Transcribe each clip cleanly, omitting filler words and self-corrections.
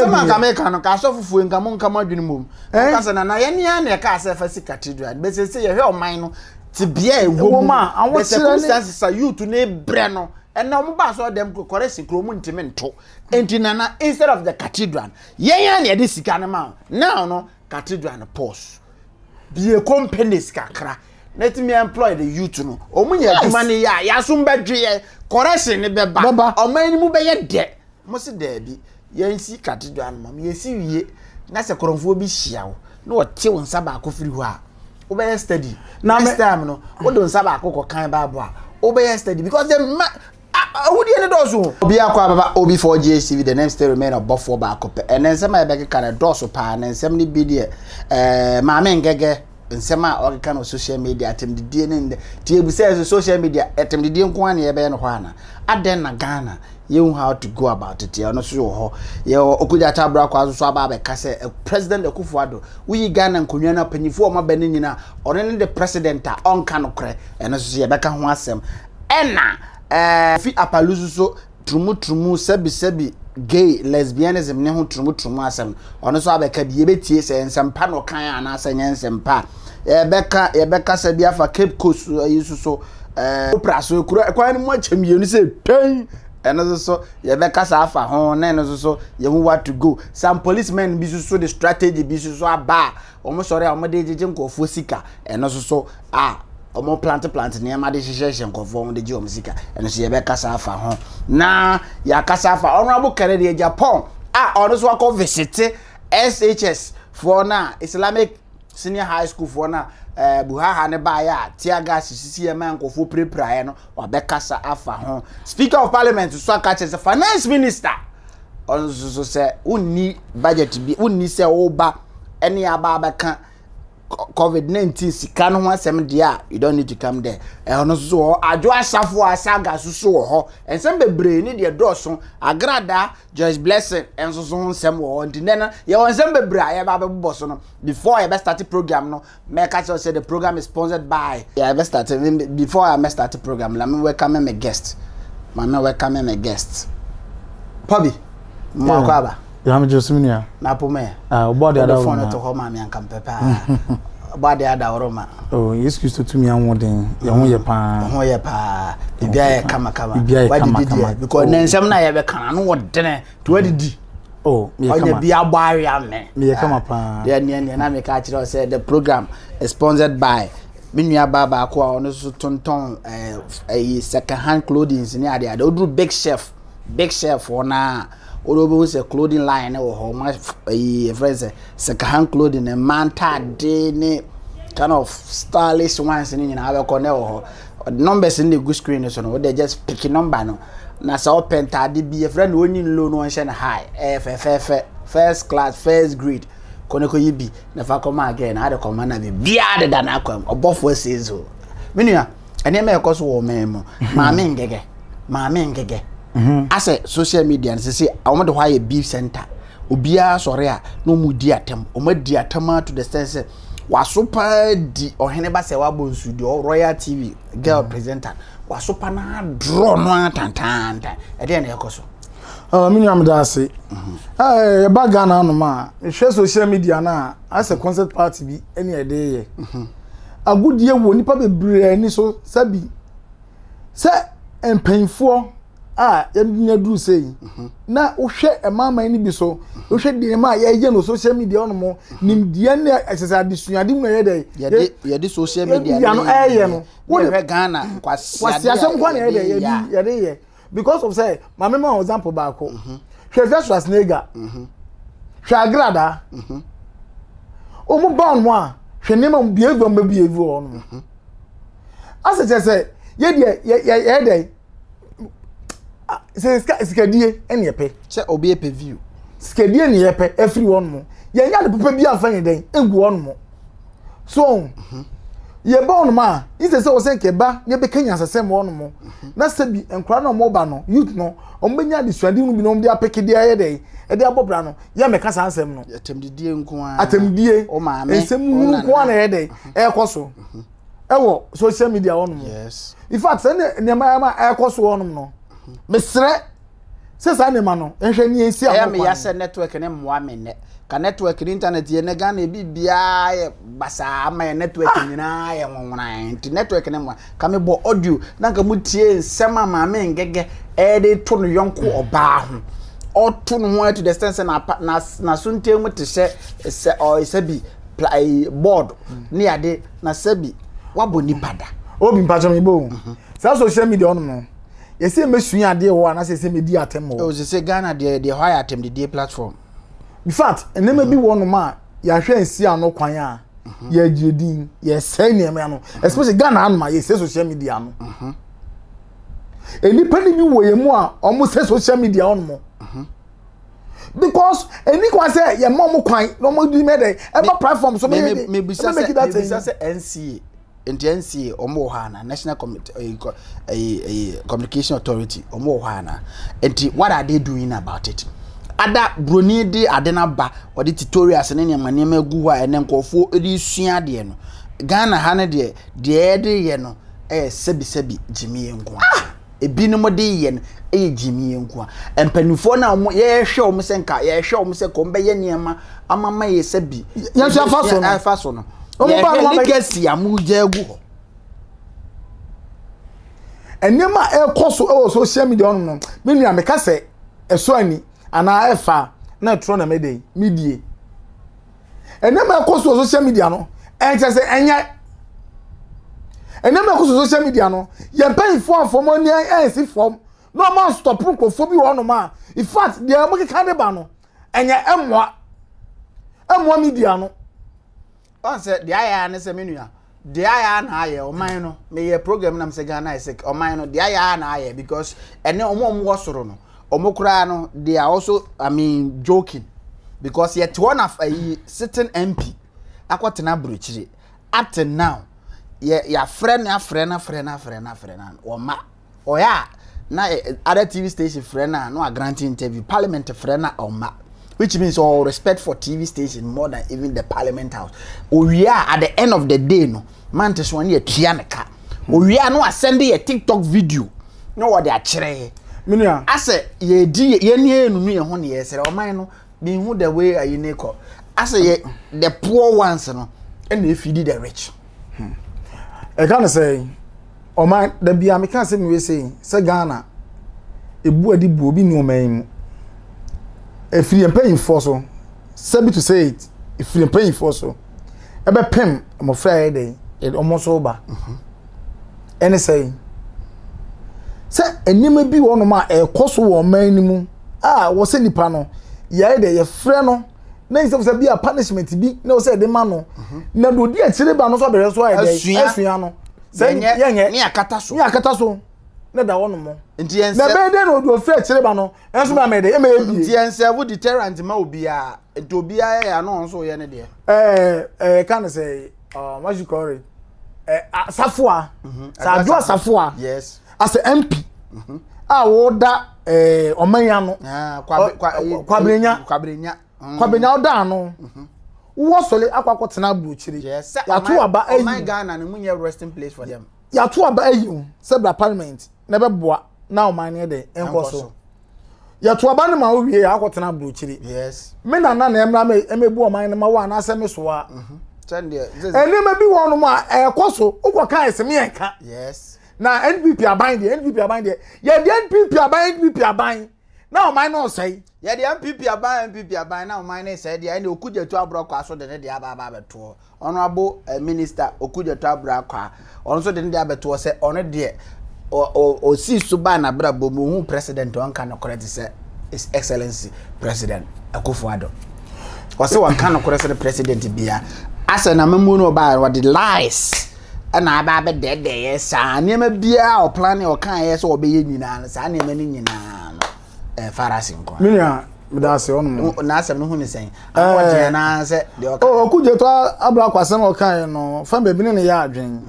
Sama Kameka no ka so fufu nka mo nka madwene mom. Ka se na ye ne ya na ka se fasi cathedral. Be se ye hwe oman no ti bia ewo ma awon circumstances are you to ne bre no. And now mba so dem correct kromu ntime nto. Enti nana instead of the cathedral. Ye ya na de sika na ma. Now no cathedral no pause. Be a companies kakra. Let me employ the youth no. Omunye aduma ne ya so mbadwe correction ne beba. Oman ni mu be ye de. Mo se de bi. Yansi cathedral mam yesi wie na se koronfo bi hia wo na wote won saba akofiri ho a wo be study na next time no wo don saba akoko kan bible a wo be study because them wo die ne dozo obi akwa baba obi 4GHTV the name still remain above 4 ba akop and then some be ka dozo pa na nsem ne bi de maame ngege nsem a o ka no social media atem de die ne tie bu say social media atem de die nko an ye be no ho ana aden na Ghana you how to go about it ya no so ho ye okuja tabra kwa so aba be ka say president Akufo-Addo we Ghana nkonwa na panyifo o mabane nyina one ne the president a onka no kre eno so ye beka ho asem ena fi apalusu so trumu sebi gay lesbianism ne ho trumu asem ono so abeka bi ye betie se ensempa no kan ana asanya ensempa ye beka se bi afa Cape Coast yisu so praso kura kwa ni mo achamienu se pen eno so ye be kasa afa ho na eno so ye hu what to go some policemen bi so the strategy bi so aba omo sori omo de jeje nkofo sika eno so omo plant ne ma de hihye nkofo omo de je omo sika eno so ye be kasa afa ho na ya kasa afa honorable Kenedy Agyappong ono so akọ visit SHS for na Islamic Senior High School for na buhaha ne ba ya tiaga sisi e man nkofo prepare no obekasa afa ho Speaker of Parliament so aka che Finance Minister on so say unni budget bi unni se oba ene aba abeka COVID-19 sika no ho asem dia you don't need to come there ono so adwo asafo asaga so ho ensem bebre ni de doso agrada Joyce Blessing enso so nsem wo ndinena ye onsem bebre aye ba bebo so no before I start the program no make I say the program is sponsored by before I start the program let me welcome my guest Pobi mo kwaba ya me Joseminia na pome body ada phone to ho ma me ankam pepa body ada oroma excuse to me anwoden ye ho ye pa bibia ye kama because nensem na ye be kana no wodene to adidi me kama bia gbaare ame me kama pa ne na me ka kire say the program is sponsored by Minya baba ko a ono so tonton second hand clothing ni ade odru big chef ona Odobo say clothing line or home friends second hand clothing and manta de kind of stylish ones in our corner numbers in the good screen so they just pick number no na so open tade be a friend woni low no one high first class first grade koneko yibi na fa come again na de come na be bia de na akwam obofo says so menua ene me ekoso wo memo maame ngege as a social media say I want to hire a beef center obia sore a no mu di atem o ma di atama to the sense wasopa di ohene ba se wabonsu di Royal TV girl presenter wasopa na draw no atantanta e de na ekoso mini am da say ba Ghana no ma hwe social media na as a concert party bi ene e de ye agudie wo nipa bebre ani so sabi se empanfo nya duru sei na wo hwe emama ni bi so wo hwe de ma ye no social media on mo nimdie na exercise disuade mu ye de social media ya no no wo hwe Ghana kwasi asem kwa na ye de because of say my mama example back hwe Festus Nega hwe agrada o mu ba on mo a hwe ne ma behave on ase say ye de say skadie ene yepe say obi epe view skadie ne yepe everyone mo ye nya de papa bi afan den egu on mo so ye ba on ma ise say o say ke ba ne be kanya asesem on mo na sabi enkura na mo ba no youth no o mbenya de suade no bi no de apekede aye den e de abobra no ye meka sa ansem no atemdidie nko a atemdie o ma me ensem nko a na ye den e koso ewo social media on mo yes in fact say ne ma e koso on mo no mesre Se sa ne ma no ehwe ni ensi a me ya se network ne mwa me ne ka network ni internet ye ne Ghana bi bia ye basa ama network nyina ye nwonwona nti network ne mwa ka me bo audio na ka mutie nsema ma me ngege de to no yonko oba ho oto no ho to the sense na sunte mu te se o se bi board ni ade na sabi wabo ni pada obi mpacho me bo sa social media on no yesi mesuya ade wo ana se medi atem wo o se Ghana de high atem de platform in fact enema bi wo no ma ya hwe nsi ano kwan a ya giedin ya say ne me ano especially Ghana anu ma yesi social media no eni pani bi wo ye mu a omo se social media on mo because eni kwa say ye mo kwan no mo di me dey e platform so me bisa say NCA nti NCA omo hana National Communication Authority omo hana nti what are they doing about it ada broni de adena ba odi tutorials ne ne manema gu ha ene nkofo edi sua de no Ghana ha ne de ye no sebi jimi enko ebi no de ye no jimi enko empanufo na ye hwe o msenka ye hwe o mse ko mbe ye niema amama ye sebi ye afa so no legacy amuja egu ho enema ekoso social media on no me nua me ka se eso ani ana efa na tro na mede media enema ekoso social media no enche se enya enema ekoso social media no ye pay for money ensi form no man stop nkofo bi wo no ma in fact they am ka de ba no enya emwa media no on say the aya na se menua the aya na aye oman no me ye program na me Ghana is oman no the aya na aye because ene omo wosoro no omo kura no they are also joking because yet one of a sitting MP akwatena brochire up to now ya friend oma oya na other TV station friend na no grant interview parliament friend na oma which means all respect for TV station more than even the parliament house. We are at the end of the day no man this one here tianeka. We are no send a TikTok video. No what they are chere. Minia. I say ye di ye nie no ye ho ne ye sere o man no be who the way are you neko. I say the poor ones no and if you the rich. I can say o man the bia me can say me say Ghana ebu adi bu obi no man if you paying for so sabi to say it if you paying for so ebe pem mo Friday it almost over any say enima bi wo no ma ekoso wo man ni mu wo se nipa no ye de ye frɛ no na instead of be a punishment bi na wo se de ma no na do di akire ba no so bere so aye asua no say ye ni akata so na da wono mo nti ense na be de no do frɛ akire ba no enso ma me de e ma ebi nti ense wo deterrent ma obi a nti obi a ya no so ye ne de can say what you call it Safua Sajua Safua yes as a MP woda omanya no kwabrenya oda no wo sole akwakotena brochiri ya to aba ayi my Ghana no munye resting place for them ya to aba ayi sebra parliament na beboa na o man de enkoso ya to aba ne ma wo wie akwotena brochiri yes me na emra emebu o man ne ma wa na ase me so a enema bi wonu ma ekoso ukoka eseme enka yes na NPP aban de ye de NPP aban na o man no say ye de NPP aban na o man no say de ene okudjetu abroko aso de de aba beto honorable minister okudjetu abroko on so de de abeto say on de o si suba na brabo mu hu president on kan correct say his excellency president Akufo-Addo o say one kan correct president bia asa na memu no ba what the lies ana aba be de yes anema bia o plan o kan yes o be ye nyina sa anema ni nyina no farasi nko minia medase onu na asem no hu ni sen akwaje na se de o kan okuje to abra kwasem o kan no fa be bi ne ya adwen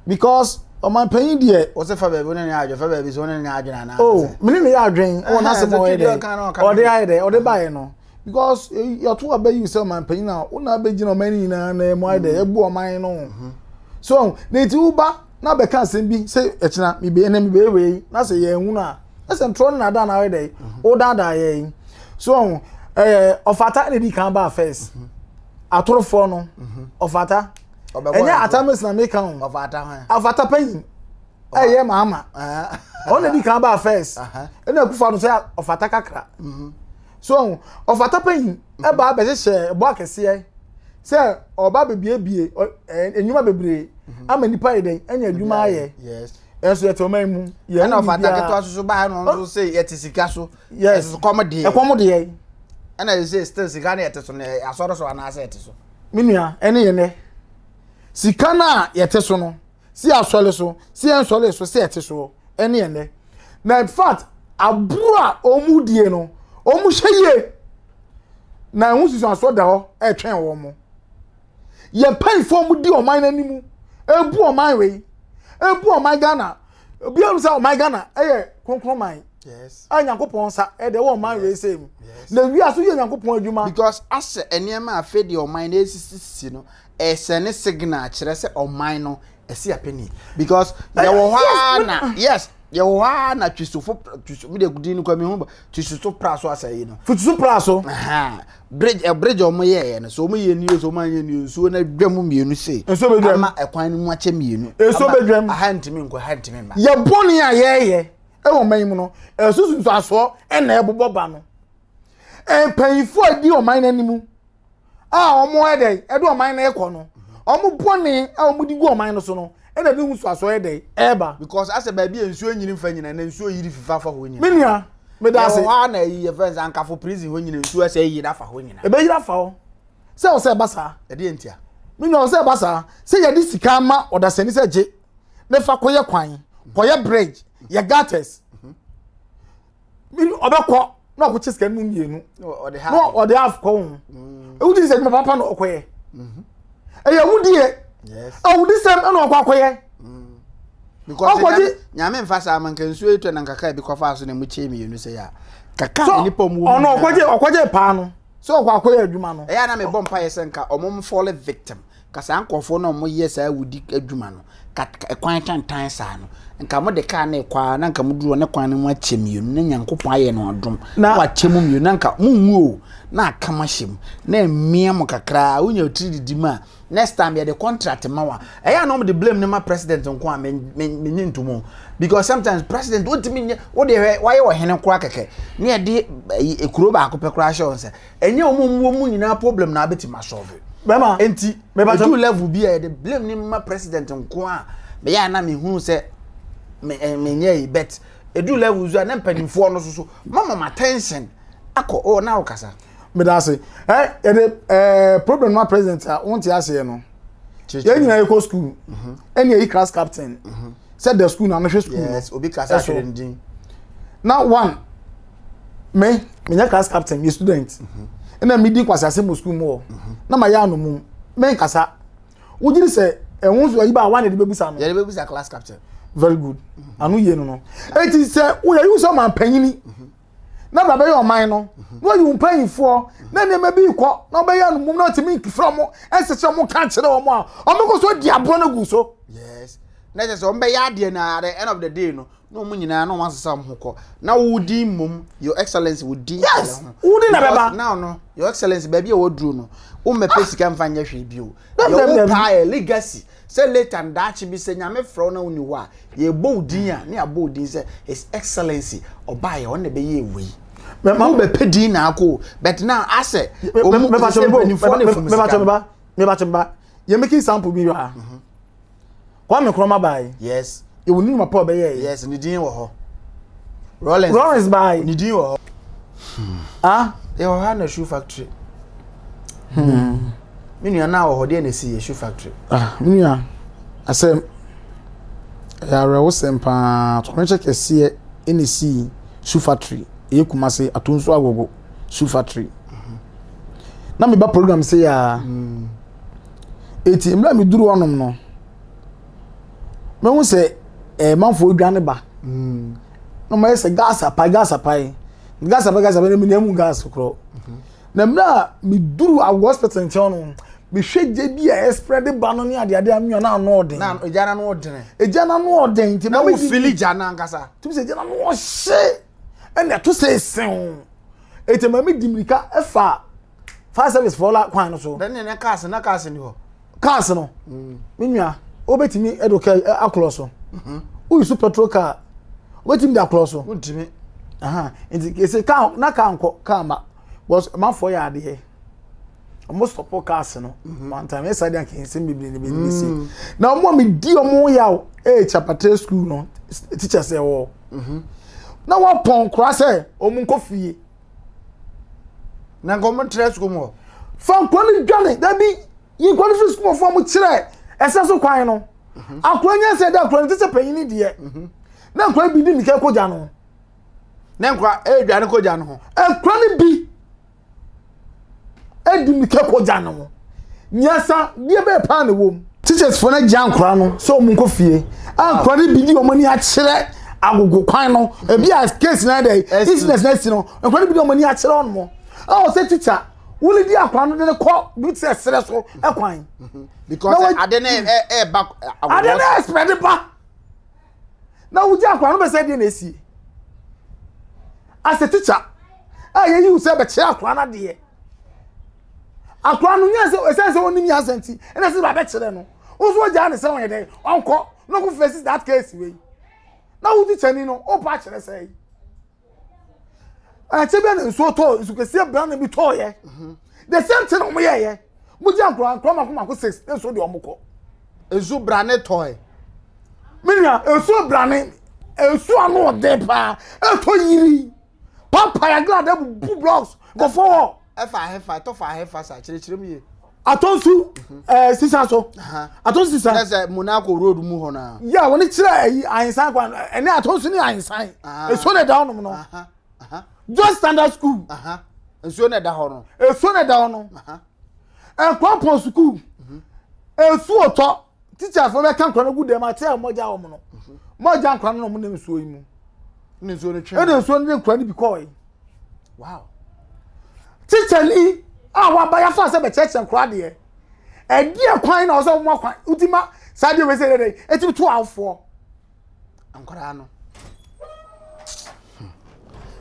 because o man panyin de o se fa be bi ne ya adwen fa be bi so ne ya adwen na me ne ya adwen o na se mo ye de o de aye de o de bae no because you to obey you say man panyin na o na be gina o man ni na mo aye de ebu o man no so neti uba na be kan sem bi say echina mi be we na say ye hu na Esen tro na da na we dey. O da ye. So ofata na di kan ba first. Atorofo no. Ofata. Enya atamis na make am. Ofata pain. Eye mama. On di kan ba first. Ena kufa no say ofata kakra. So ofata pain e ba be hye bo akese say oba bebie enyuma bebre ama nipa ye den enya adwuma aye. Yes. Enso ye to man mu ye na ofata keto so ba no so say ye tisika so. Yes, komode. E komode ye. Ena ye say still sika na ye teso na asoro so ana ase teso. Minua ene ye ne. Sika na ye teso no. Si asole so, si ensole so, si ye teso ene ye ne. Na in fact abura omudie no, omu hye na hu siso aso da ho e twen wo mo. Ye pai fo mu di oman nanimu. Ebu oman we. Ebu oman Ghana. Obi anu say oman Ghana eye konkron man. Yes. Nyankopon sa e de wo oman we say mu. Na wi aso ye Nyankopon adwuma because as enema afa di oman na esisi no e sene signal kire say oman no esi apeni because there wo na yes ye wo na twisofo me de gudi ni kwa me hu twisofo praso asayi no futusu praso bridge omo ye no so omo ye ni so omo ye ni so na dwam mienu sei enso bedwam ama ekwan ni mu ache mienu enso bedwam aha ntimi nko ha ntimi ma ye boni a ye e wo man mu no esusu aso e na ebobo ba no panfo adi oman nanimu omo ede edo oman na ekọ no omo boni omo di gu oman no so no e na bi hu so aso ede eba because as a baby ensuo nyini mfa nyina na ensuo yiri fifa fa ho nyina minua me da se wa na yi friends ankafo prison ho nyina ensuo ase yi da fa ho nyina e be yira fa ho se o se basa e de entia minua o se basa se ye di sika ma odasani se je ne fa koye kwan koye bridge ye gates minu obekọ na ko chiska nu mienu no o de half ko e wudi se me papa no okoye e ye wudi e yes e wudi se na okoye because nyame mfa sa man kan suo eto na nkaka bi kofa so na mu che mienu se ya kaka nipa mu ono okoje pa no so okoye adwuma no e ya na me bompa ye se nka omom fall victim kasa ankofo na omo ye sa wudi adwuma no kwan tantan sa no nka mo de ka na kwa na nka mo duro ne kwan mu ache mienu na Nyankopon aye no adom wa chemu mienu na nka munwu na akama hyem na emia mo kakra unya otiri ma next time ya the contract mawa eya no de blame nema president nko a menyi ntomo because sometimes president what mean what dey why you hene kwa keke na ye de ekuro ba akopɛ kra show nse enye omomwo mu nyina problem na abeti ma solve bema enti me to level bi ya de blame nema president nko a me ya na me hunu se menye bet edu level zu na mpanimfo no so mama attention akọ na okasa me da say problem na president won't ase no ye nyina ye ko school any e class captain said the school na no school yes obi class captain now one me nya class captain me student na me di kwasa se mo school mo na ma ya no mu me nkasa wo giri se ehun so yi ba one de bebusa no ye de bebusa class captain very good anu ye no eti se wo ya yu so man panyini na ba be your mind no no you paying for na ne ma bi ko na be ya no mum na timi from ensese mo kan kire wo mo a o me ko so di abro na gu so yes na je so mbe ya de na at the end of the day no no mu nyina no wasesa mo ko na wo di mum your excellency wo di yes wo di na beba now no your excellency baby e wo duru no wo me pesi kan fa nya hwe bi o your pie legacy say later and that be say nyame fro na uni wa ye bodin a ne abodin say his excellency obaye on ne be ye we me be pedi na ako but now ase me ba chomba ye make sample bi ya kwa me kroma bai yes e woni ma pa be ye yes ni din wo ho Rollins bai ni din wo ho e wo ha na shoe factory Minua na wo ho de na si shoe factory minua asem ya rewo sempa to kwenche kese ene si shoe factory e kumase Atonsu agogo shoe factory na me ba program say ya eti mra me duru onom no me hu se manfo odwane ba no me se gas apai na me nemu gas kro na mra me duru a hospital ntion me hweje bi a spread ba no ne ade amio na no odin na ejana no odin ti na wo feel jana nkasa tu se jana no hye ena to say sen ete mami dimrika efa fire service for la kwan no so then na cars ni ho cars no menua obetimi edoka across so who is petrol car obetimi da across so untimi nti kese ka na ka anko ka ma was man for ya de almost support cars no one time yes I dey can say me be see na mo me di omo ya chapter school no teacher say wo na wa pon kra say omu nko fie na ngomo tre school mo fan kwani dwane da bi yi kwani fi school for mo kire ese so kwan no akwanya say da kwani teacher panyin de na kwani bi di mi ka koja no na nkwa dwane koja no ho kwani bi edi mi ka koja no nyasa die be pa na wom teachers for na jan kra no so omu nko fie kwani bi di omo ni a kire agogo kwan no ebi a case na dey business na si no kwani bi di omo ni a kire on mo say teacher wuli di akwa no de ko bi se sere so ekwan because ade na back ade na expect ba na wuji akwa no be say dey na esi as a teacher ye you say be che akwa na de akwa no nya say oni mi asenti na say ba be chere no wo so ja ne say won dey onko no go face that case we na wuji chani no o pa chere say chebe na nso to nso kese bra na bi to ye the same thing omo ye mu ji ankro makoma 6 nso de omo ko nso bra ne to ye minia nso bra ne nso anu de pa to yiri papa ya glad bu blocks go for hefa to fa hefa sa kire mu ye Atonsu sisa so Atonsu sisa na Monaco road mu ho na ya woni kire ahinsan kwa ene Atonsu ni ahinsan eso na down no just standard school enso na da ho no eso na da no kwampo school esu oto teacher for be kan kwa no good dem ate moja wo no moja kwa no mo nem so yi mu ne so ne twa e so ne kwa ni bi ko wow teacher ni wa ba ya fa se be church nkwa de e die kwan na so mo kwan utima sadio we say dey eti to awfo ankora no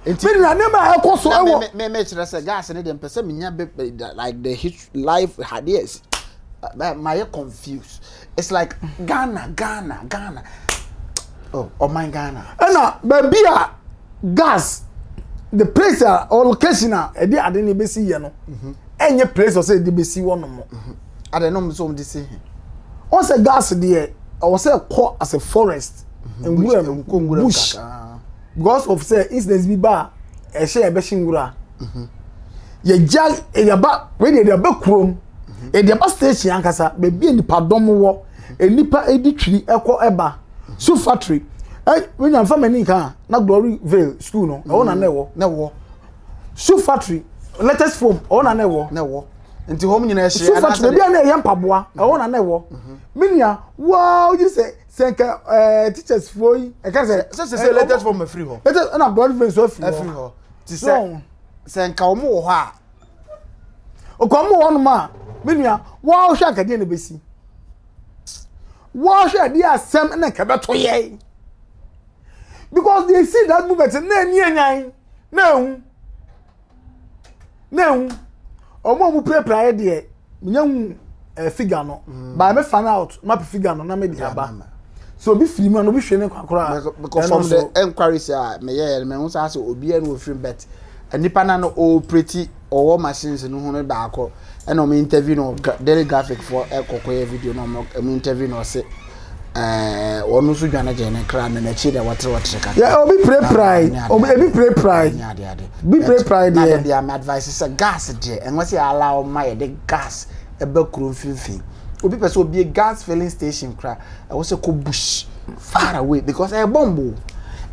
enti na nema e ko so ewo me kire say gas ne dem pese menya like the life hadith my confused it's like Ghana oh my Ghana na baby a gas the place or location e dey ade ne besi ye no enye place o say dey besi wo no mo ade no so dey say o say gas dey o say call as a forest and bush because of say incidents bi ba e share e be shingura ye ja e ya ba we dey ba krom e dey ba station ankasa baby enipa dom wo enipa edi twiri ekọ eba su factory when you family kan na Glory Vale school no e wona na wo su factory latest form e wona na wo nti hom nyina ehye su factory bia na e mpaboa e wona na wo minia wow you say senka teachers for e kan say latest form free ho latest na Glory Vale so free ho ti say senka omo wo ha o ko mo wonu ma minia wow hwa akade na besi wow hwa dia asem na ka beto ye because they see that movement na ni anyan na hu omo mu prepare de menyan figure no ba me fan out map figure no na me dia ba so bi free man no bi hwe ne kwakora because from the enquiries me ye me hu say obi en wo free bet anipa na no operate owo machines no hu no da akọ e no me interview no daily graphic for ekokoye video no me interview no say onu su dwana je ne kra na chi da water ka yeah obi pray pride obi pray pride be pray pride na dey am advice is gas je enwese allow my the gas e be kuro finfin obi pese obi gas filling station kra e wo se ko bush far away because e bombo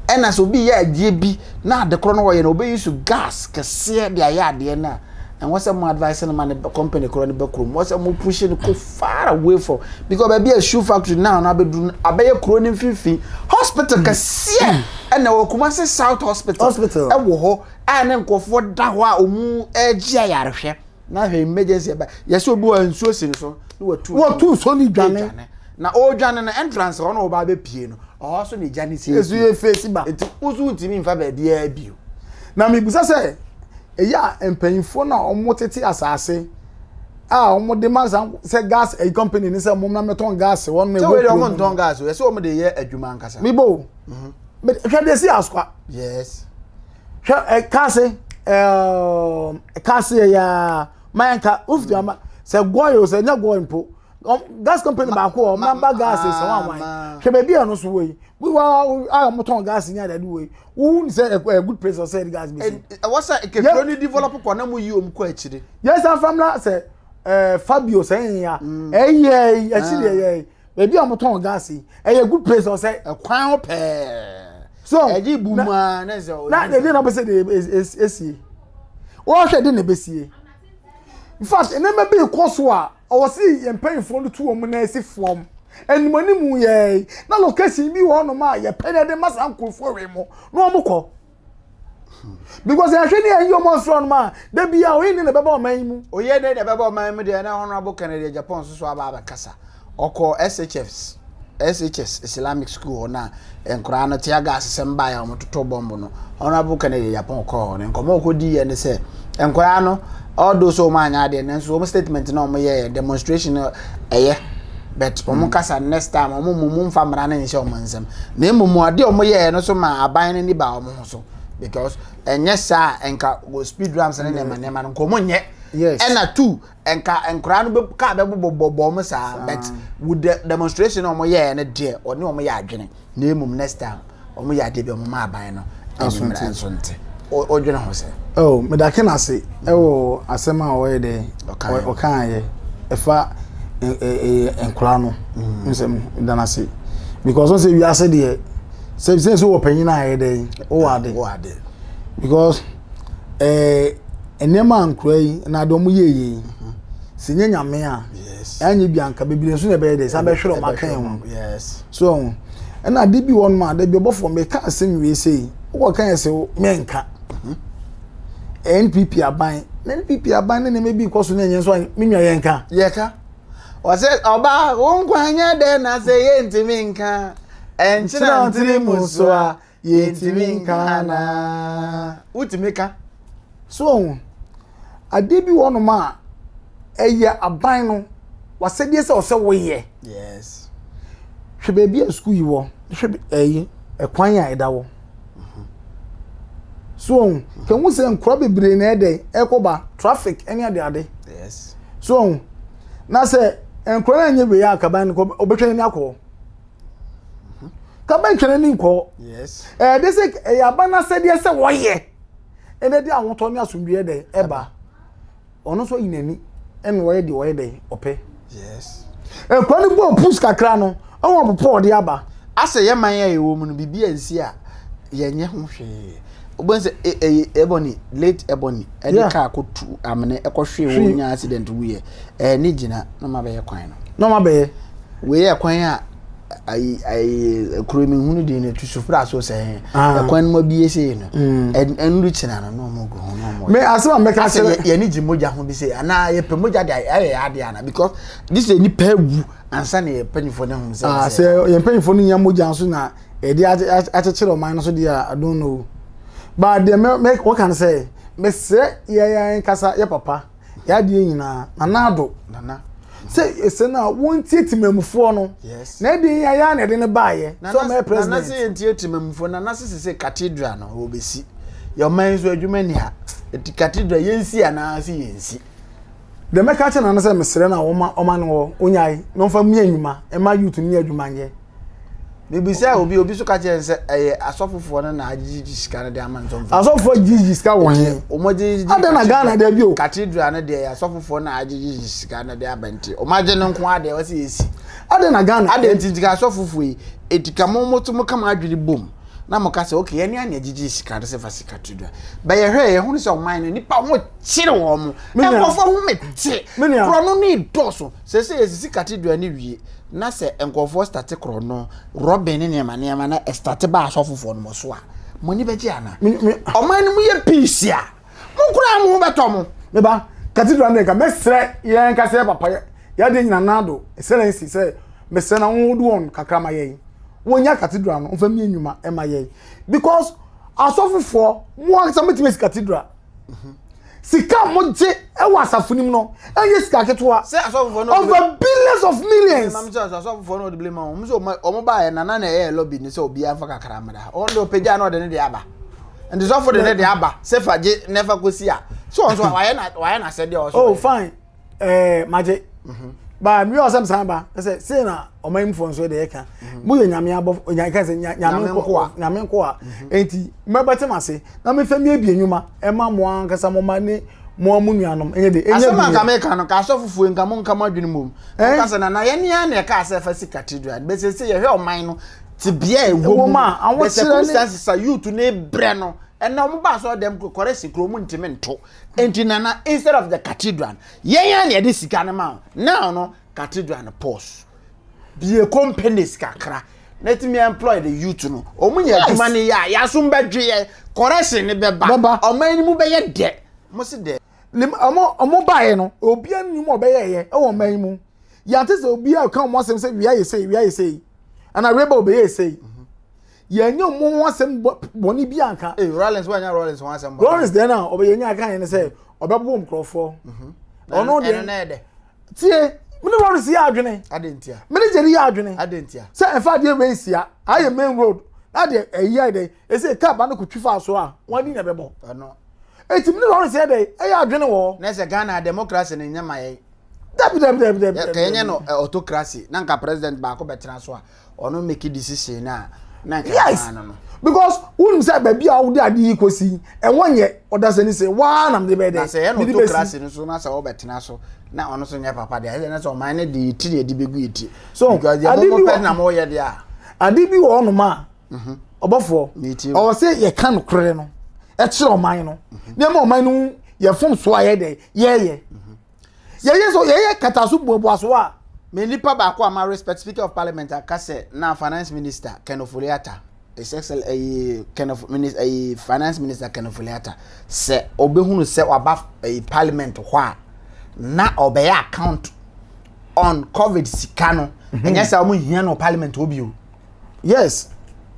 and as obi ya die bi na de kro no wo ye na obi use gas kese de aya de na and what's some advice on man company kro be kro what's some push it go far away from because baby a shoe factory now na be do abeye kro ni finfin hospital kese and na Kuma say South Hospital e wo ho a na nkofo da ho a omu egia yarehwe na hwe emergency ba yes obi wa nsuo sin so ni watu so ni dwane na o dwane na entrance ho na o ba be pie no o so ni jani si ezu ye face ba enti uzu ntimi mfa ba bia bio na me busa say eya empanyifo na omotete asase omode ma say gas a company ni say mom na meton gas won me go so we omon ton gas we say omode ye adwuma nkasa me bo me hwede si askwa yes kase ya manka ufdi ama say goyo say nya goyo mpo gas company ba ko number gas is one hwe be bia no so we wa moton gas nya dadu we who say a good place or say gas be what's a Kenedy develop ko na mu yi om ko akire yes am famla say Fabio say ya akire be bia moton gas a good place or say kwan ho pe so eji buma na say na dey na be say esi o hwe dey na be sie in fact enema be course wa o see yempan fo to om na esi form enimani mu ye na location bi wo no ma ye pene de masa nkurfo we mo no omko because ya hwe ni ayo mo so no ma da bia o yin na beba o man mu o ye de beba o man mu de na honorable Kenedy Agyappong so aba kasa oko SHS Islamic School na enkura no tia gas semba ya omototo bombo no honorable Kenedy Agyappong ko ne nkomo ko di ye ne se enkura no all those so manya de ne so statement na omo ye demonstration eye but omo kasa next time omo mum famra na nche omo nsem na emumu ade omo ye no so ma aban ni ba omo so because enye sa enka go speed ramps na nema no nkomo nye yes ena two enka enkura no be ka be bobo omo sa but with the demonstration omo ye na de oni omo ye adwene na emum next time omo ye ade be omo ma aban no ansonte odwene ho se oh me da ken ase ewo asema o ye de o kan ye efa enkura no nsem dana se because on say we ase de say so opanyin na ye de o ade because enema ankura yi na do mu ye sinye nyame a yes anye bianka bebire so na be de sa be hwero makan ho yes so na de bi won ma de bi obofo me ka asem we say wo kan say menka NPP aban na me bi koso na enye so me nwa yenka yeka o say oba wonkwanya de na say yentimi nka enchira ntiri muso a yentimi nka na utimika so ade bi won ma eye aban no wasede se o se wo ye yes hwe baby a school yi wo hwe ekwan ya edawo so can we say nkura bebre na ede ekoba traffic any ade yes so na say nkura na nye be ya akaban ko obetwe ni akọ kaban twene ni nko yes they say ya bana said yes say wo ye ene de awon to ni asumdue de eba ono so yinani en wo ye de wo ye de ope yes nkura ni bo push kakra no awon popo de aba ase ye man ye wo mu no bibia nsi a ye nye ho hwe obanse ebony late ebony edika akotu amene ekohwe wo nya accident wuye ni gina no ma be ye kwan no ma be we ye kwan a ai kromi hunu de ne tusufra so se kwan mo bie se no enru china no mo go no mo me asema me ka se ye ni gimoja ho bi se ana ye pemoja de ye ade ana because this is ni pawu ansa na ye panifo ne ho se se ye panifo ni nya moja so na e de achechero man no so de I don't know but the make what can say me say ye nkasa ye papa ya de nyina nanado nana say na won tietimamfo no yes na de ya na de ne baaye so me president nana say tietimamfo nana say cathedral no obesi your man so adwuma ni ha eti cathedral yensi ana say yensi the make acha na say mesere na oma no onyai no fa mu anwuma e ma youth ni adwuma nye bibisa obi so ka che se asofofo no na agigi sika na de amantom asofofo gigi sika won he omoji ade na Ghana de bi o cathedral na de asofofo na agigi sika na de abante omaje no nko ade o se esi ade na Ghana ade ntintika asofofo yi etika momoto kama adwiri bom na mo ka se okay ene ane agigi sika de se fa sika cathedral ba ye hwe ye hunu se o man no nipa ho chire wo mo enfofo ho mete kro no ni doso se esi cathedral ni wie na se enkofo start krono robin ne ma na start ba asofofo no so a moni beji ana o man mu ye peace a mo kura mo beto mo me ba cathedral na ka mesre ye nka se papa ya de nyina nado excellency se mesre na wo do on kakra ma ye wonya cathedral no mfa mi enwuma e ma ye because asofofo mo akasa metimesi cathedral sika mo je e wa asafunim no enye sika ketewa say asofofo no over billions of millions na me say asofofo no de blame am so omo ba ye na e lobby ni say obi afa kakara mada on do pagya no de ne de aba and the sofo de ne de aba say faje never go see a so on so why na said there also oh fine maje ba mi o sam samba say na oman fo nso de eka mo ye nyame abo nyaka say nyame nko a enti mebetema say na me fami abi enwuma e ma mo ankasa mo ma ne mo amunuanom enye de enye asema nka me ka no ka asofufu nka mo nka madwene mom ka say na ye ne ya na ka say fa si cathedral be say ye hwe oman no ti bia ewo ma awon circumstances are you to ne bre no and now mba so dem correct sikro ntime nto enti nana instead of the cathedral yen ya de sika na ma now no cathedral na pause be a companies kakra let me employ the youth no omunya aduma ne ya so mbadwe correction ne beba oman mu be ye de mo se de omo bae no obi anu mo be ye e wo man mu ya te se obi a kan mo asem se wi aye sei ana reba obe ye sei yenyo mo wasem boni bi anka Rollins wanya Rollins wasem Rollins dey now obe yenya aka yen say obebo mkrofo ono de tie me Rollins ya adwene adentia me jeri ya adwene adentia say efa de we nsia aye main road na de eyi dey e say car ba no kotwifa so a wani na bebo no eti me Rollins ya dey e ya adwene wo na say Ghana democracy ne nyama ye dab kenya no autocracy na nka president ba ko betena so a ono make decision na yes because wouldn't say baby how dey adi ikosi e wonye odasani say wa na me be dey na say no autocracy no so na say obetena so na ono so nya papa dey na say o man na dey ti dey begu iti so because the mo pet na mo ye dey a adi bi wo no ma obofo o say ye kan krere no e kire o man no na mo man no ye fom so aye dey ye so ye katasu bobo aso a me nipa ba ko ama respect speaker of parliament akase na finance minister Kenofoliata excel finance minister Kenofoliata se obehunu se waba parliament ho a na obey account on covid sikano enya se omo hia no parliament obi o yes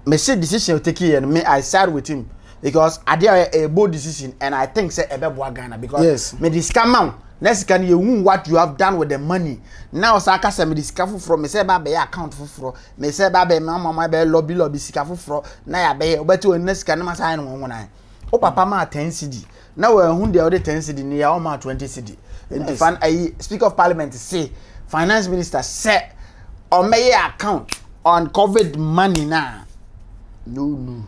me say decision take here me I side with him because ade a bold decision and I think say ebeboa Ghana because yes. me this come next can you what you have done with the money now saka say me discover from me say ba be account fufuro me say ba be mama be lobby sika fufuro na ya be obeti on next can ma say no wona o papa ma 10 cedi na we hu de o de 10 cedi ni ya o ma 20 cedi and fan speaker of parliament say finance minister say o me account on covid money na no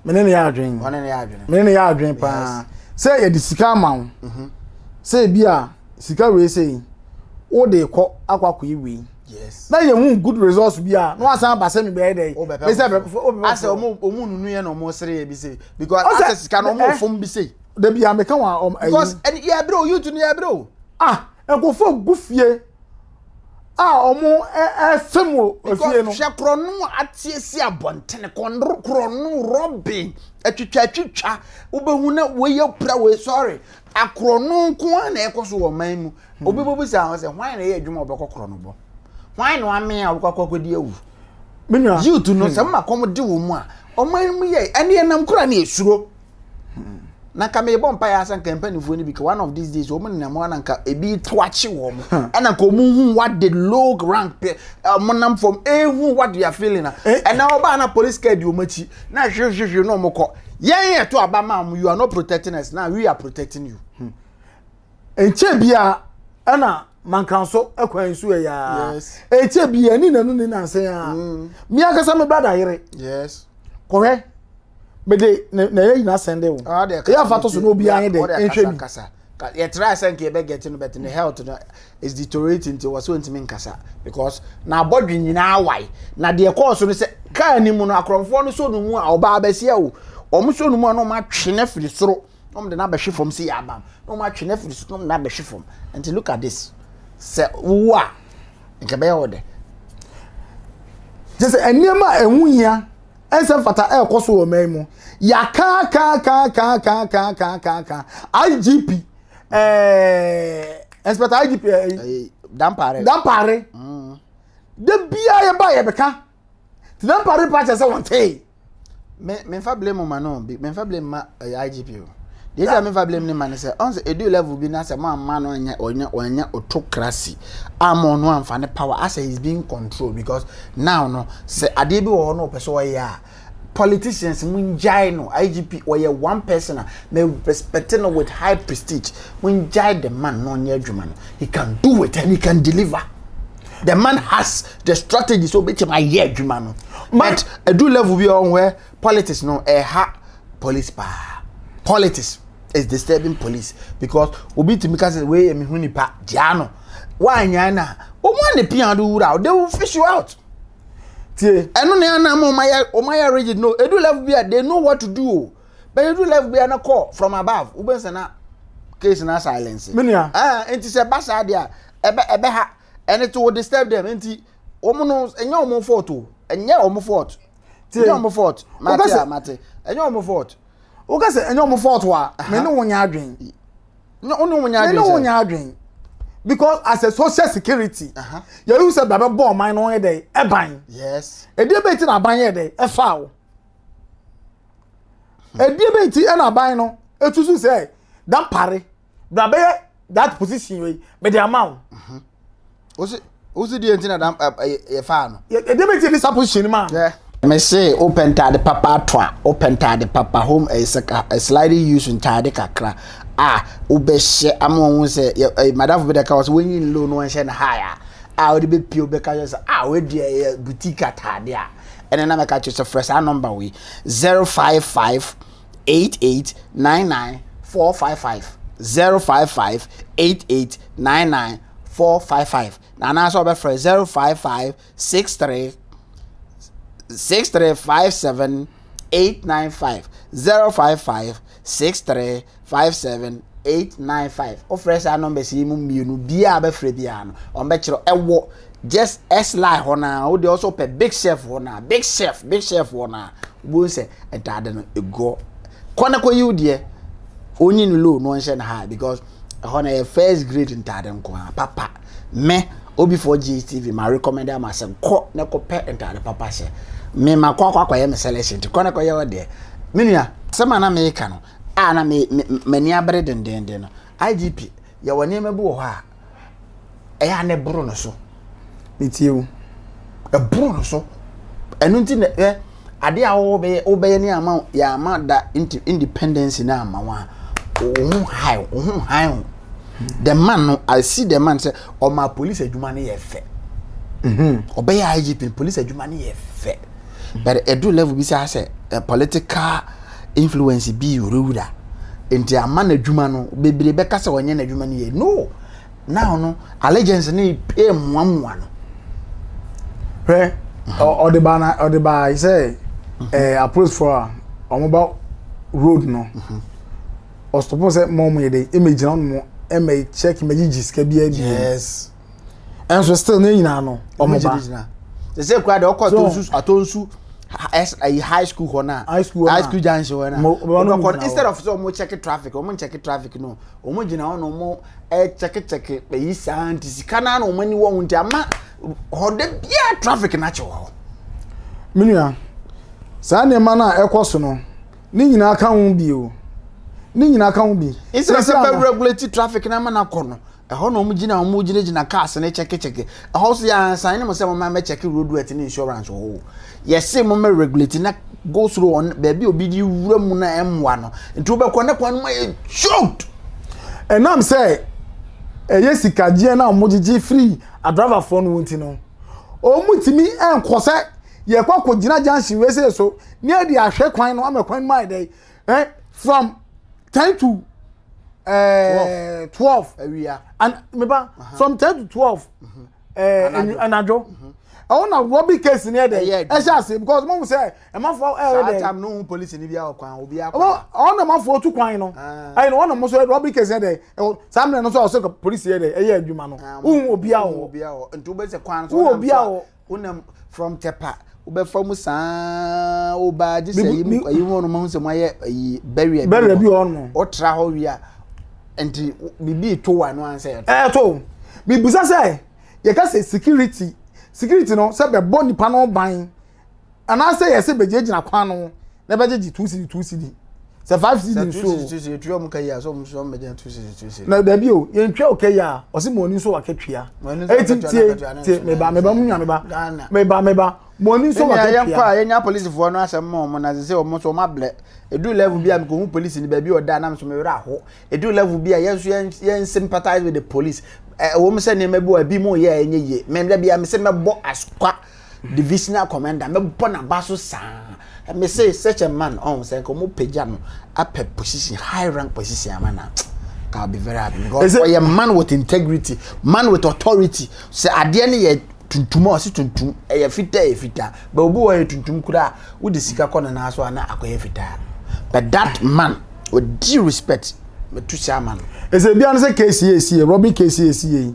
menene ya adwen pa say ye disika ma say bia sika we say o de ko akwakọ iwe yes na ye hu good results bia no asan ba say me be dey me say ase omu nunu ye no mo sere ye bi say because ase sika no mo fom bi say de bia me kan wa because and yeah bro you to yeah bro go for gufie omo femo ofie no hwe krono atiesi abontene krono robin atwitwa ubehu na we ye pra we sorry akrono nko na ekoso wo man mu obibobu sa ho se hwan na ye adwuma obekọ krono bo hwan no ame a obekọ di awu menua you to know some makom de wo mu a oman mu ye ane nam kura na esuro na ka me bompa ya san campaign fu ni because one of these days woman na mo na nka ebi twachi wo mo and ko mu hu what the low rank monam from who what you are feeling and now ba na police card you machi na hwehwehwe no mo ko yen to abama you are not protecting us now we are protecting you enche bia ana mankanso ekwan su ya yes enche bia ni nanu ni na nsen ya mi akasa me brother yere yes correct bede na ye na sende wo ya fato so no bi anye de enhwe bi ye try sanke e be get no bet the health no is deteriorating to was so ntimi nkasa because na bodwe nyina awai na de course no se ka ni mu no akromfo no so no mu a oba abasia wo omo so no mu no ma twene firi soro no de na behwe fom si ya bam no ma twene firi soro no na behwe fom and look at this se wo a nke be yo de just eniema enwuhia ense fata ekoso wo maimu ya ka IGP inspector IGP dampare de bia ye ba ye beka ti dampare pa che se won tey me fa blame ma no me fa blame ma IGP. The age me fa blame ni man say on say edu level bi na say man no onya autocracy. Am no amfa ne power as he's being controlled because now no say ade bi wo no person wey ya politicians munjai no IGP or one person may respect no with high prestige munjai the man no nya adwuma no he can do it and he can deliver. The man has the strategy so bit my year adwuma no but edu level bi on where politics no police power. Politics is disturbing police because obi timi ka say we me hu nipa dia no wa anya na o mo ne pia do wura they will fish you out tie eno ne na mo my rigid no edu level bia they know what to do but edu level bia na call from above ubense na case na silence menia enti se basa dia ebe ha and it will disturb them enti omo no enye omo fault o enye omo fault tie enye omo fault mate enye omo fault o ka se enye omo fault wa me no wonya adwen no wonya adwen because as a social security you use baba bomb man no e dey e ban yes e dey beti na ban e dey e faawo e dey beti e na ban no etusu say dan pare baba that position we be the amount osi dey entina dan e faa no e dey beti this position ma yeah me say open tade papa toa open tade papa home a sliding use in tade kakra obehye amon say madam be the cause when you low no enhye na higher we dey be pio be ka say we dey boutique atade and then I make a fresh number we 055 8899 055 8899 na na so be fresh 055 6357 895 055 6357 895 offer say number si mu mienu bia be free bia no on be kiro ewo just s line hona we dey also pay big chef hona big chef hona bo say etade no ego kona ko you there only low no nche na high because hona first grade ntade nko papa me obi for GTV ma recommend am asem ko na ko pay ntade papa say me makwa ye me selection ti kona ko ye wode menua sema na me ka no na me ni abre dendende no IGP ye woni me bo ho ya ne bro no so mitieu e bro no so enu nti ade a wo be ni ama ya ama da independence na ama wa high the man no I see the man say o ma police adwuma ne ye fe obey IGP police adwuma ne ye fe but edu level bi say political influence bi ruda enti amana adwuma no bebre be ka say onye na adwuma ne ye no now no allegiance ne pay muamua no re o de ba say approach for omoba road no o stop say mom ye dey image na no e check images ka bia bi yes and so still na nyina no omoba they say kwa de Atonsu high school hona high school junction hona instead of so mo check traffic no omo gina ono mo check pe isanti sikana no mani wo nti ama hode bia traffic na che wo menua sa ne ma na ekoso no ni nyina aka ho bi o ni nyina aka ho bi instead of regulate traffic na ma na kono ho no omo gina cars na check house ya sign mo say mo ma check road work ni insurance ho yes say mo me regulate na go through on baby obi di wura mu na emwa no nti wo be ko na kwanu ma choked and am say yesika je na mo gigi free a driver phone wonti no o mutimi enkose ye kwakọ gina junction we say so near the ahwe kwan no amekwan mai dey from 10 to 12 area and remember from 10 to 12 anajo I want Robbie case near there because mom say e ma for there time no police ni bia kwan obi akwa I want ma for tu kwan no I no want mo so Robbie case there some no so police here there e adwuma no obi awo nti obe se kwan so obi awo unam from Tepa ube from sa oba je say yi won mo se mo ye bury bi on o tra ho wia enti bibi to wa no answer to bibusa say ye ka say security no say be boni pa no ban and I say yes be gina kwan no na be ji 2 cedi se 5 cedi so 2 cedi twa mu kai so me dey 2 cedi na da bi o ye ntwa okay ya o se mo ni so wa ketwia eti me ba mu nya me ba mo ni so wa ketwia ye kwa ye nya police fo no asem mo na se o mo so mable edu level bi am ko hu police ni ba bi o da na so me wera ho edu level bi a ye sympathize with the police wo me se ne me bo abi mo ye enye ye me bi am se me bo askwa divisional commander me bo na ba so sa me say such a man on say ko mo peja no upper position high rank position amana I'll be very happy because for a man with integrity, man with authority. Say at the end ye tuntum o si tuntum e fita but obi wo ye tuntum kura wo de sika kɔ na so ana akoye fita. But that man with due respect me to chairman. Is a bia no say KCAC Robbie KCAC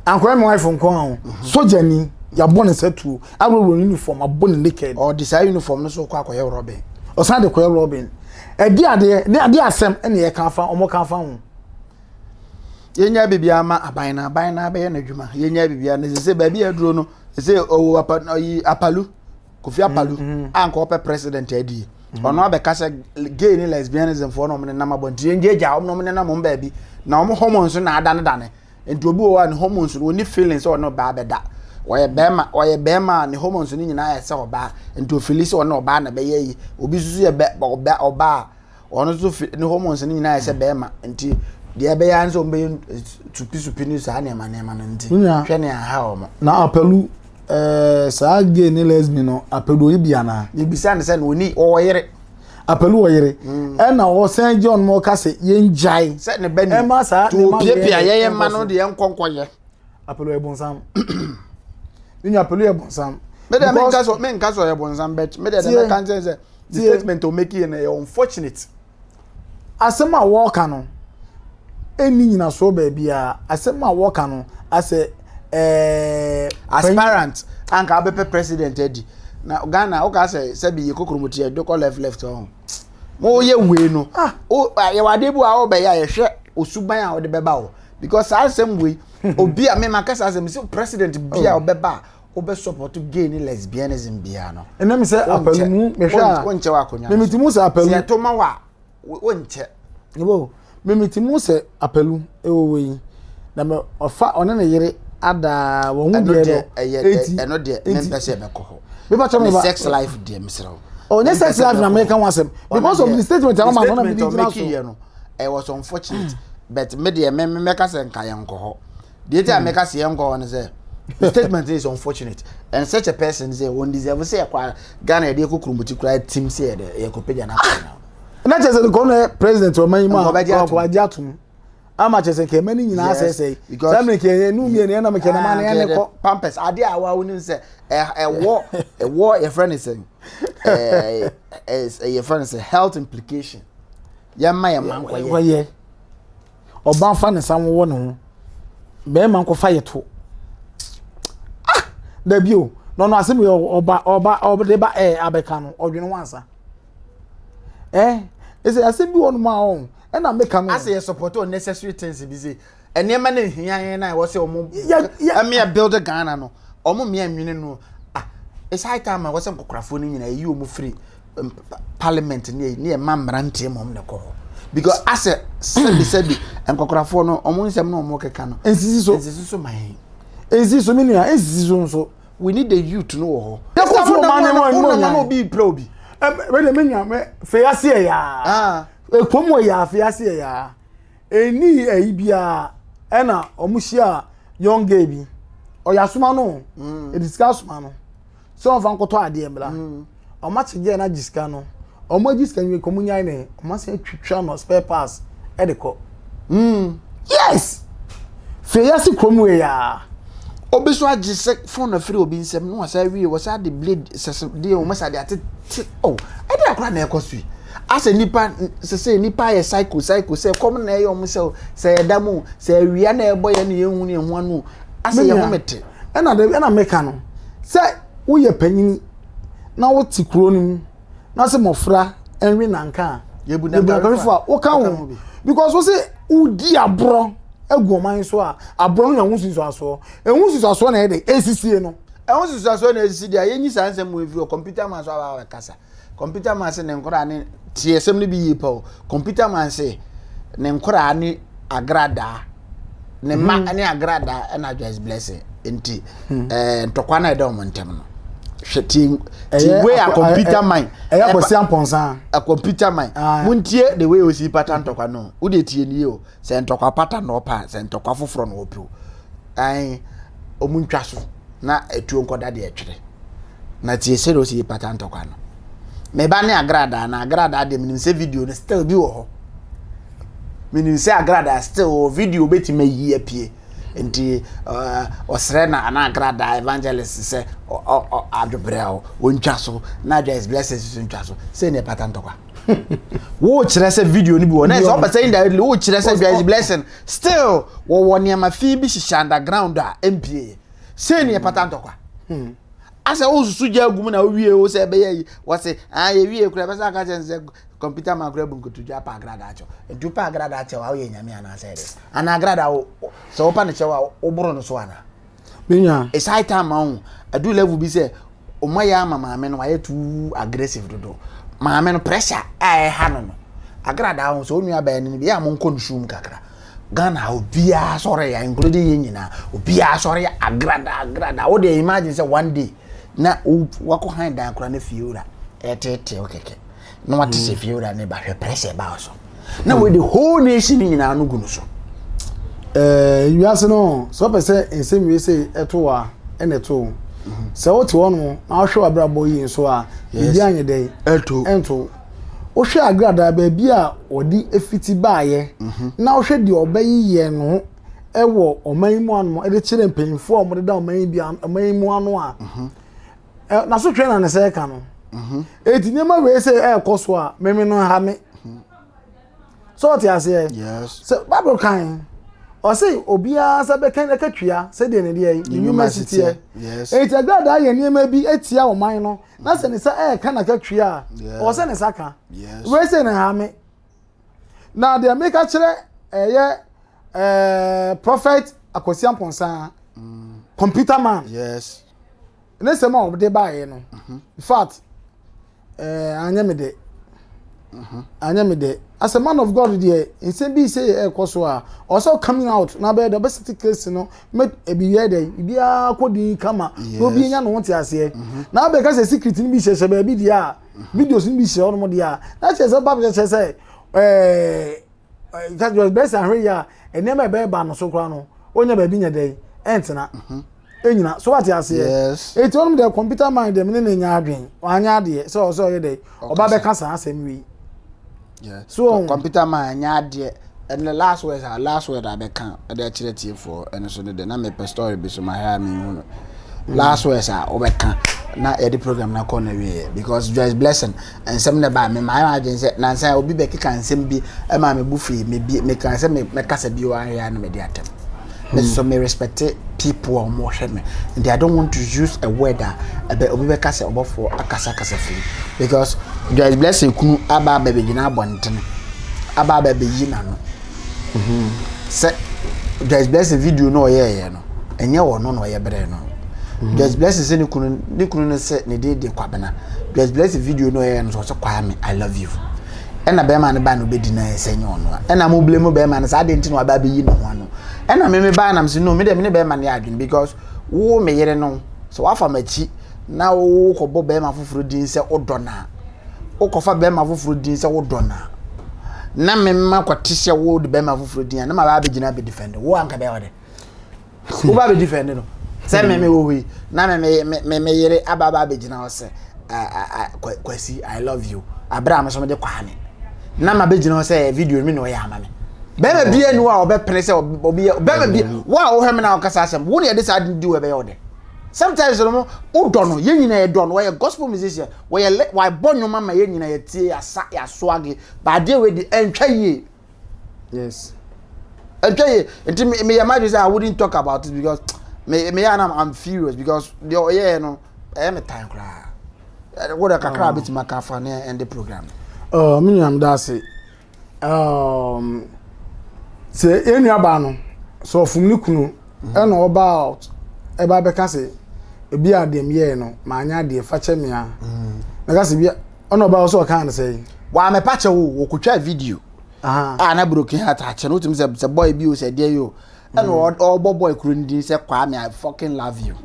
anko me wife nko ho soja ni ya bone setu agro uniform abone naked or this uniform no so kwa akoye Robin o san de koye Robin e ade asem ene ye kan fa omo kan fa ho yenya bibia ama aban na be na dwuma yenya bibia na se ba bia duro no se o apalu kofi apalu anko pe president adi ono abeka se gay ni lesbianism for no me na mabonti yenja o no me na mo ba bi na o hormones na adane enti obi o wa ni hormones no ni feelings o no ba beda oye bema ni hormones ni nyina ya se oba enti o feelings o no oba na be yi obi susu ye oba ono so ni hormones ni nyina ya se bema enti dia be ya nso mbe tupi ni sa na ema no nti hwe ne aha o na apelu sa gay ni lesbian no apelu ibia na ibisa ne se no ni oyere apelu oyere e na o sen John mo ka se yenjai se ne bani e ma sa ne ma pia ye ma no de enkonkoye apelu ebonsam ni apelu ebonsam me de men ka so ebonsam bet me de me kan say the statement to make it unfortunate asema wo ka no eni nyina so ba bia asema wo ka no ase aspirant anka abepe president edi na Ghana o ka say bi ye kokromoti e do call left on mo ye we no o ye wade bu a o be ya ye hwe osuban a o de beba o because asem we obi a me makasa asem si president bia o beba o be support gay ni lesbianism bia no enam say apelu mu me hwe a wonche wa konya me mitimu say apelu se to ma wa wonche yebo me mitimu say apelu ewowe na me ofa one na yere ada wo hu bia no eno de me pese be ko ho me ba chama ba sex life de misra oh ne sex life na American wasem because of the statement am ma no na me no it was unfortunate but me de me ka se nka yen ko ho de ti America se yen ko ho ne say the statement is unfortunate and such a person say won deserve say kwa Ghana de kokromoti kura team say e ko peja na na chese ko no president o man ma ko Agyappong ama chese ke mani nyina say because me ke nu mi ne na me ke na ma ne ko pampers ade a wa woni say war your friend is saying your friend is a health implication ya ma ya man ko ye oban fa ne sam wo no be man ko fa ye to da bio no asem oba de ba abeka no odwene wansa ese asem bi wonu ma on e na meka no ase support unnecessary things bi say enema na hian na wo say omo me build Ghana no omo me anwene no it's high time I wasn't kokkrafo ni nyina yi omo free parliament ni e mamrante mom ne ko because ase sabi kokkrafo no omo nsem no omo keka no ensisi so man so minia ensisi so we need the youth to know ya ko so man no be probi we de menya me fease ya ekomo ya fease ya eni bia e na omuhia young girl bi oyasuma no e discuss ma no so on van koto ade embla o ma chege na jiska no o ma jiska nwe komunya ne o ma se twitwa no spare parts e de ko yes fease komo ya obiso agise phone free obi nsem no wasa wie wasa de blade sese de o masa de ate oh e de akra na ekosui ase nipa sese nipa ye cycle say come na ye o mse say edamu say wia na ebo ye na ye hu ne hu anu ase ye homete e na meka no say wo ye panyini na wo ti kuro ni na se mofra enwe nanka yebu na ka wo ka wo because wo say udi abro eguoman so a abron ya hunsusu aso na ede ACCA no ehunsusu aso na ACCA dia yenyi sansem mu evi o computer man so aba kasa computer man say ne nkora ne tiesem ne bi yipo computer man say ne nkora ne agrada ne ma ne agrada na just blessing enti ntokwa na edo mo ntem no hwetin ti way a computer man kwasi amponsa a computer man muntie the way o si pattern ntokwa no wo de tie ni o se ntokwa pattern no pa se ntokwa foforo no opu ai omuntwa so na etuo nkoda de etwere na tie se o si pattern ntokwa no me ba ne agrada na agrada de minim se video no still bi wo ho minim se agrada still video beti me yi apie enti osre na agrada evangelist se adwobreo wontwa so na just blesses wontwa so se ne pattern ntokwa wo kire se video ni bi wo na so ba say indirectly wo kire se just blessing still wo ne ma fi bi shisha underground a mpa se ne pattern ntokwa asa wo susu ja gum na wie wo se be yi wo se ye wie kura be sa ka chense computer man kura bunko tu ja pa agrada acho tu pa agrada acho wa ye nyame ana say de ana agrada wo so wo pa ne chewa wo buru no so ana binya e sai time ma adu level bi se o moya mama me no wa ye too aggressive dodo mama me no pressure ha no agrada wo so onu aba ni bi ya mo nko nshum kakra Ghana obia sorry ya including yin nyina obia sorry agrada wo dey imagine say one day na wako hand dan kura na fiura etete okeke no what is fiura ne ba hwe pressure ba so na we the whole nation nyina no gunu so you ask no so person ensem we say eto a eneto so what one no na hwe abrabo yin so a bi anye dey ento o hwe agrada ba bia odi efiti baaye na o hwe di obayiye no ewo oman mu anu e de kire mpanyimfo o mo de da oman bi oman mu anu a na so twe na ne se ka no eti nema we se koso a meme no ha me so ti ase yes so bible kan o say obia sa be kan na katwia se de ne de university yes eti agrada ye nema bi etia oman no na se ne sa kan na katwia o se ne saka yes we se ne ha me na de make a kire prophet akosi amponsa computer man yes ne se ma obde baaye no in fact anyamede as a man of God there in say be say koso a also coming out na be the best case no make ebiye dey bia kodi kama no bi nya no wonte ase na be ka say secret ni bi hye be bi dia videos ni bi hye ono mo dia na che say bab che say that was best and here enema be ba no so kra no onya ba bi nya dey entina enyina so what you say yes it on the computer mind dem ne nya adwen anya ade so ye dey oba be ka san asem wi yeah so computer man nya ade and the last word I be kan e dey kire tie for and so de na me per story be so my hair me hu last words obeka na e program na corner we because just blessing and some na ba me my imagine say na say obi be kika nsem bi e ma me bufi me kan say me kasa bi wa ya na me dey atem so me respect people or more me and I don't want to use a word that obi be kasa obofo akasa free because just blessing kunu aba be gina abonten aba be yina no say just blessing video no ye no enye wo no ye bre no just blessing say ni kunu no say ne de kwabena just blessing video no ye no so kwa me I love you ena be ma ne ba no be di na esenye ono ena mo blame be ma na sa de nti no aba be yi no ho no ena me ba na mse no me de me be ma ne adwin because wo me yere no so wafa machi na wo kobo be ma foforo din se odona wo kofa be ma foforo din se wodona na me ma kwate se wo de be ma foforo din na ma ba be gina be defend wo anka be wode wo ba be defend no se me wo hui na me yere aba ba be gina wo se kwasi I love you Abraham so me de kwani na ma be gina wo se video me no ya ama me bema bia nu a obepene se obi bema bia wa wo heme na okasa asem wo ne de sa di we be yode sometimes no udo no ye nyina ye do no we gospel musician we why bonyo mama ye nyina ye tie asa ya swage ba de we di entwa ye yes entwa ye enti me ya madu say I wouldn't talk about it because me I'm furious because the yeah no me time kra what a kakra bit makafa ne end the program me am da say say enu aba no so fum ni kunu e no about e ba be ka say ebi adem ye no ma anya de fa che me a na ka say bia ono ba so kan say wa me pache wo okutwa video na broken heart ache no tumi say boy bi o say dey yo and all boy kuro ndin say Kwame I fucking love you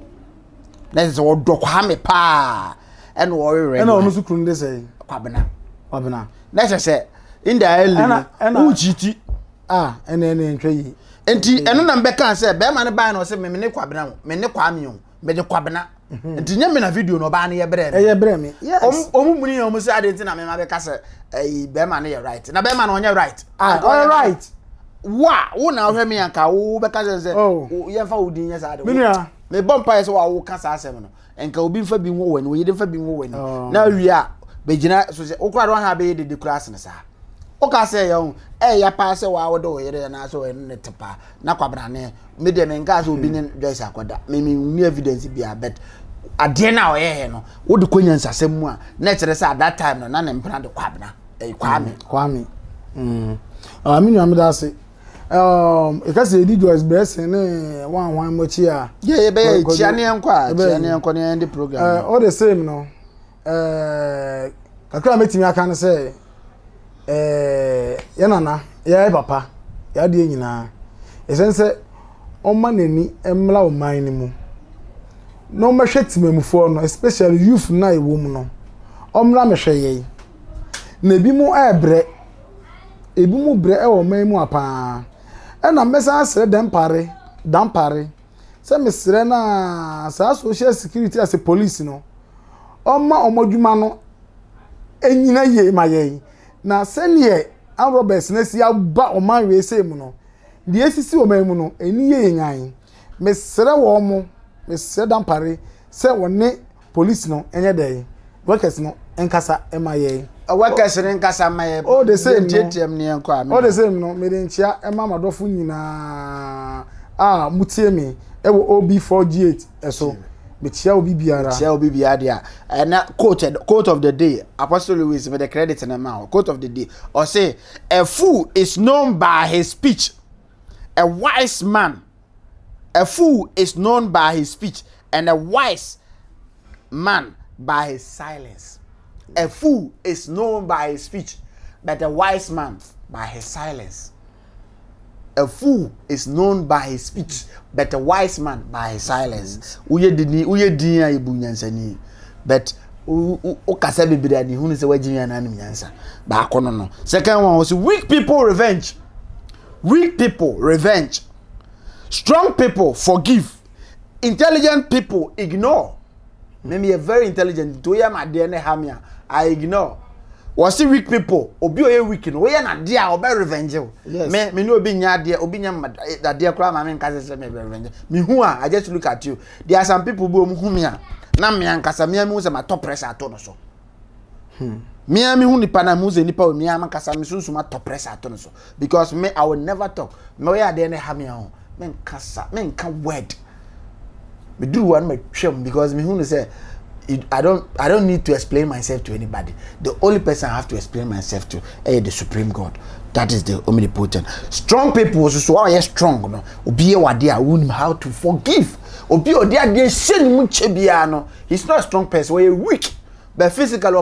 na say wo do Kwame pa and wo re and o musu kuro ndin say Kwabena na say in the island who chiti ene ntwa yi enti eno na mbeka say be ma ne ban no say me ne Kwabena me ne Kwame o me de Kwabena enti nya me na video no ba na ye bre ye bre me yes omumuni o musu ade enti na me ma be ka say be ma na ye right na be ma na onye right all right wo na hwe me anka wo be ka say ye fa odin ye sa ade me bompa ye say wo ka sa asem no enka obi mfa bi nwo wani wo ye mfa bi nwo wani na wi a be gina so say okura don ha be de class na sa o ka say ye ya pa say wa wo do ye na so ne tepa na Kwabena ne me de me nka so obi ne Joyce akoda me ni evidence bi a bet ade na o ye no wo de konya nsasem mu a na kire say at that time no na ne mpena de Kwabena Kwame aminu amida say e ka say di Joyce blessing ne wan mochi a ye be chia ne enko ne end program all the same no kakra metimi aka ne say ya nana ya papa ya de nyina esense oma nani emla o man ni mu no mahwetimamufo no especially youth na ewo mu no omla mehweye na bi mu ebre ebi mu bre e wo man mu apa e na mesa asre dampare se mesre na sa social security as a police no oma omodwuma no enyina ye maye na senie an Roberts na si aba oman we se mu no de esisi o man mu no eni ye nyan mesre wo mo mesre dampare se woni police no enye dey workers no enkasa emaye workers ne nkasa maye all the same TTM ne enko all the same no me de nchia ema madofo nyina mutie me e wo OB4G8 eso me chia obi biara dia na quote of the day Apostle Louis with the credit in amount quote of the day or say a fool is known by his speech a wise man a fool is known by his speech and a wise man by his silence. A fool is known by his speech, but a wise man by his silence. A fool is known by his speech, but a wise man by his silence. Uye din ya ibu nyansani, but o kasa bibiri ani hunu se wajin ya nanu nyansa. Ba kono no. Second one was weak people revenge. Weak people revenge. Strong people forgive. Intelligent people ignore. Maybe a very intelligent to ya my DNA hamia. I ignore. Was it weak people? Obi oye weak no. We na dia obe revenge. Yes. Me no obi nya dia obi nya that dia kra ma me nka se me revenge. Me hu a I just look at you. There are some people who hu me a na me ankasa me hu se ma top pressure ato no so. Me hu nipa na mu ze nipa o me ankasa me sunsu ma top pressure ato no so because me I will never talk. Me we ade na hamia ho. Me nka word. Me do one me twem because me hu say I don't need to explain myself to anybody. The only person I have to explain myself to is the Supreme God. That is the omnipotent. Strong people also are strong. No, obi wade won how to forgive. Obi odi ade shen mu chebia no. He's not a strong person. We're weak. But physically,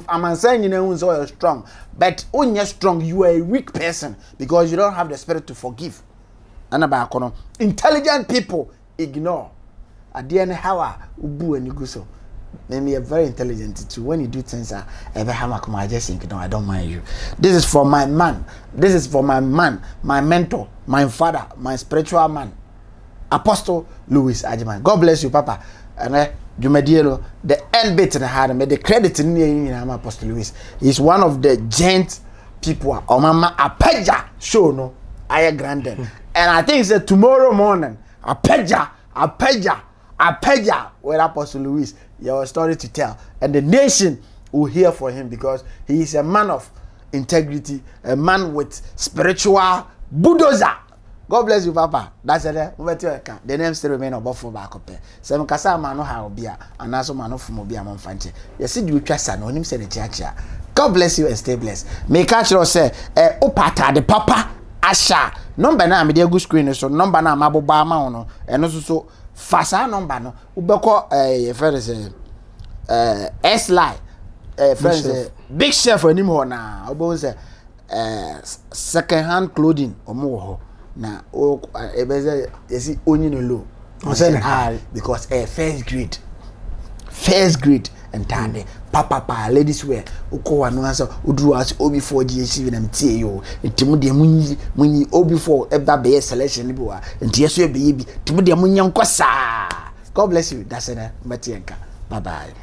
I'm saying you know you're strong. But when you're strong, you are a weak person because you don't have the spirit to forgive. Intelligent people ignore. At the end, how ubu and you so. Maybe a very intelligent too. When you do things, I just think, no, I don't mind you. This is for my man. This is for my man, my mentor, my father, my spiritual man, Apostle Louis Ajiman. God bless you, Papa. And the end bit in the heart, the credit in the Apostle Louis. He's one of the gent people. Or Mama Apagya show no, I granted. And I think it's tomorrow morning. Apagya with Apostle Louis. Your story to tell, and the nation will hear for him because he is a man of integrity, a man with spiritual bulldozer. God bless you, Papa. That's it. The name still remain above for back up. Some kasa mano ha obia, and also mano from obia monfanche. You see, you trust an him say the church. God bless you and stay blessed. May catch you say, opata the Papa Asha. Number na me dey go screen so number na maboba ma ono, and also so. Fasa number no ubeko first S line friends big chef anim ho na obo say second hand clothing omo ho na o ebeze yesi onyi no low because first grade entande papa ladies wear uko anu asa uduru as obi4 GHC na mtie yo entimu de munyi obi4 eba be selection ni bi wa enti yeso e be bi timu de munya nkosa. God bless you. That's it. Bye bye.